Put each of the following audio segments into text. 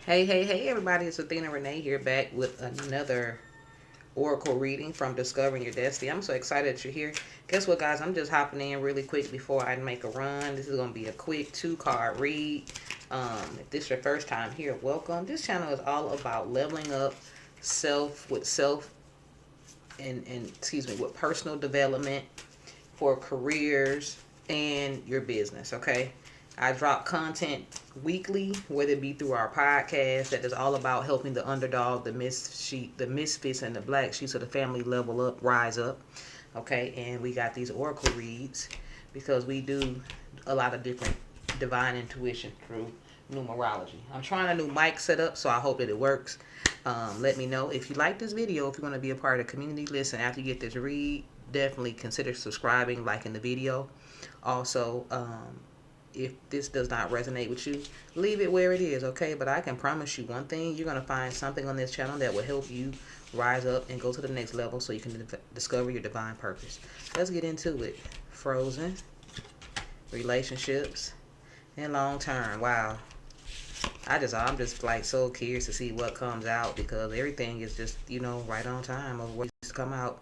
Hey, everybody. It's Athena Renee here back with another Oracle reading from Discovering Your Destiny. I'm so excited that you're here. Guess what, guys? I'm just hopping in really quick before I make a run. This is going to be a quick 2-card read. If this is your first time here, welcome. This channel is all about leveling up self and excuse me, with personal development for careers and your business, okay? I drop content weekly, whether it be through our podcast that is all about helping the underdog, the misfits, and the black sheets of the family level up, rise up. Okay, and we got these oracle reads because we do a lot of different divine intuition through numerology. I'm trying a new mic setup, so I hope that it works. Let me know if you like this video. If you're going to be a part of the community, listen, after you get this read, definitely consider subscribing, liking the video. Also, if this does not resonate with you, leave it where it is, okay? But I can promise you one thing: you're going to find something on this channel that will help you rise up and go to the next level so you can discover your divine purpose. Let's get into it. Frozen, relationships, and long term. Wow. I'm just like so curious to see what comes out because everything is just, right on time of what's come out.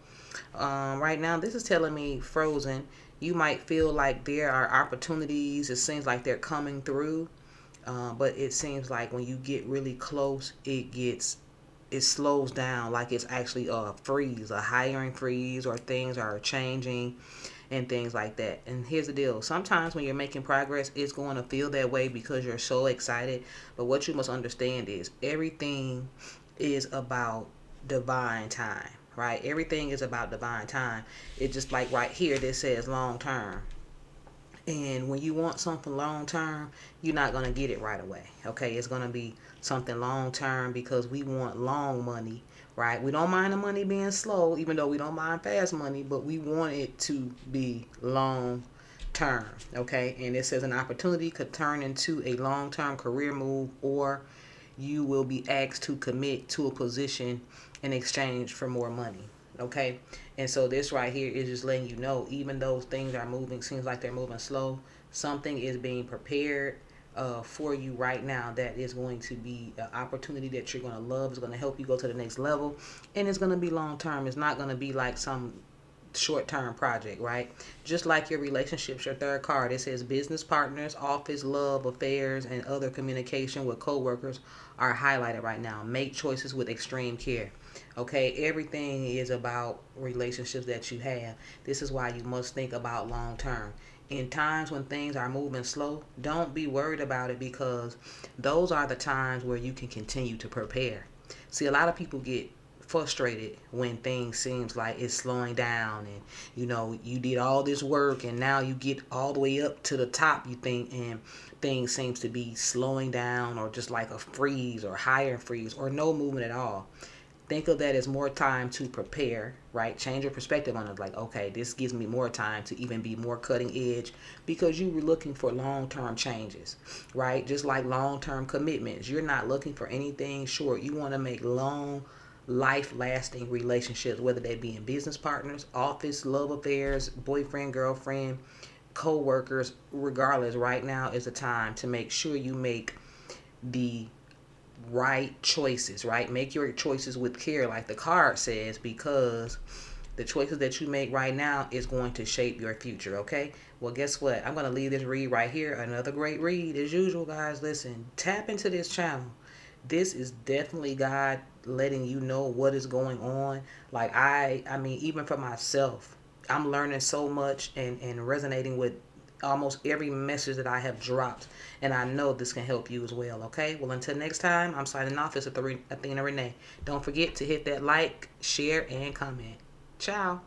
Right now, this is telling me Frozen. You might feel like there are opportunities. It seems like they're coming through, but it seems like when you get really close, it slows down. Like it's actually a freeze, a hiring freeze, or things are changing and things like that. And here's the deal: sometimes when you're making progress, it's going to feel that way because you're so excited. But what you must understand is everything is about divine time, right? Everything is about divine time. It's just like right here, this says long term. And when you want something long term, you're not going to get it right away. Okay, it's going to be something long term because we want long money, right? We don't mind the money being slow, even though we don't mind fast money, but we want it to be long term. Okay, and it says an opportunity could turn into a long term career move, or you will be asked to commit to a position in exchange for more money. Okay, and so this right here is just letting you know, even though things are moving, seems like they're moving slow, something is being prepared for you right now that is going to be an opportunity that you're going to love. It's going to help you go to the next level, and it's going to be long term. It's not going to be like some short-term project, right? Just like your relationships, your third card, it says business partners, office, love, affairs, and other communication with coworkers are highlighted right now. Make choices with extreme care. Okay, everything is about relationships that you have. This is why you must think about long term. In times when things are moving slow, don't be worried about it because those are the times where you can continue to prepare. See, a lot of people get frustrated when things seems like it's slowing down, and you did all this work and now you get all the way up to the top, you think, and things seems to be slowing down, or just like a freeze or higher freeze or no movement at all. Think of that as more time to prepare, right? Change your perspective on it. Like, okay, this gives me more time to even be more cutting edge because you were looking for long-term changes, right? Just like long-term commitments. You're not looking for anything short. You want to make long, life-lasting relationships, whether they be in business partners, office, love affairs, boyfriend, girlfriend, co-workers. Regardless, right now is the time to make sure you make the right choices, right? Make your choices with care, like the card says, because the choices that you make right now is going to shape your future, okay? Well, guess what? I'm going to leave this read right here. Another great read. As usual, guys, listen, tap into this channel. This is definitely God letting you know what is going on. Like, I mean, even for myself, I'm learning so much and resonating with almost every message that I have dropped. And I know this can help you as well, okay? Well, until next time, I'm signing off. It's Athena Renee. Don't forget to hit that like, share, and comment. Ciao.